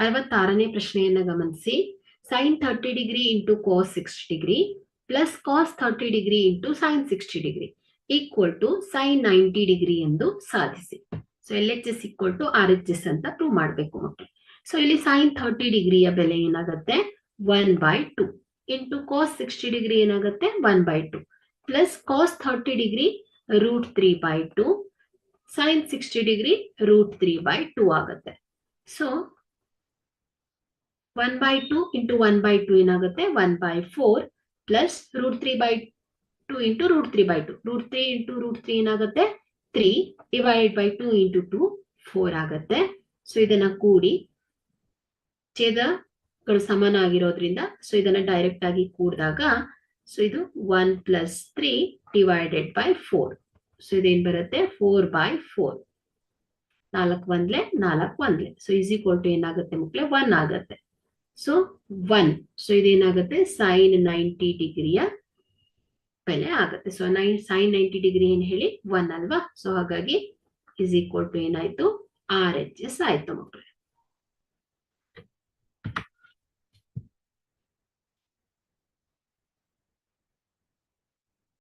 56ನೇ ಪ್ರಶ್ನೆಯನ್ನ ಗಮನಿಸಿ. Sine 30 degree into cos 60 degree plus cos 30 degree into sine 60 degree equal to sine 90 degree ಎಂದು ಸಾಧಿಸಿ. So LHS equal to RHS ಅಂತ prove ಮಾಡಬೇಕು ಮಕ್ಕಳು. ಸೊ ಇಲ್ಲಿ ಸೈನ್ 30 ಡಿಗ್ರಿಯ ಬೆಲೆ ಏನಾಗುತ್ತೆ 1/2 ಇಂಟು ಕಾಸ್ 60 ಡಿಗ್ರಿ ಏನಾಗುತ್ತೆ 1/2 plus cos 30 degree √3/2 sine 60 degree √3/2 ಆಗುತ್ತೆ. ಸೊ 1/2 ಇಂಟು 1/2 ಏನಾಗುತ್ತೆ 1/4 ಪ್ಲಸ್ √3/2 ಇಂಟು √3/2 √3 ಇಂಟು √3 ಏನಾಗುತ್ತೆ 3 ಡಿವೈಡ್ ಬೈ 2 ಇಂಟು 2 4 ಆಗುತ್ತೆ. ಸೊ ಇದನ್ನ ಕೂಡಿ ಛೇದಗಳು ಸಮಾನ ಆಗಿರೋದ್ರಿಂದ ಸೊ ಇದನ್ನ ಡೈರೆಕ್ಟ್ ಆಗಿ ಕೂಡಿದಾಗ ಸೊ ಇದು 1 ಪ್ಲಸ್ 3 ಡಿವೈಡೆಡ್ ಬೈ 4. ಸೊ ಇದೇನ್ ಬರುತ್ತೆ 4/4. 4 1 4 1. ಸೊ ಈಸ್ ಈಕ್ವಲ್ ಟು ಏನಾಗುತ್ತೆ ಮಕ್ಕಳೇ 1 ಆಗುತ್ತೆ. ಸೊ 1. ಸೊ ಇದೇನಾಗುತ್ತೆ ಸೈನ್ 90 ಡಿಗ್ರಿಯ ಬೆಲೆ ಆಗುತ್ತೆ. ಸೊ ಸೈನ್ 90 ಡಿಗ್ರಿ ಏನ್ ಹೇಳಿ 1 ಅಲ್ವಾ. ಸೊ ಹಾಗಾಗಿ ಈಸ್ ಈಕ್ವಲ್ ಟು ಏನಾಯ್ತು RHS ಆಯ್ತು ಮಕ್ಕಳೇ.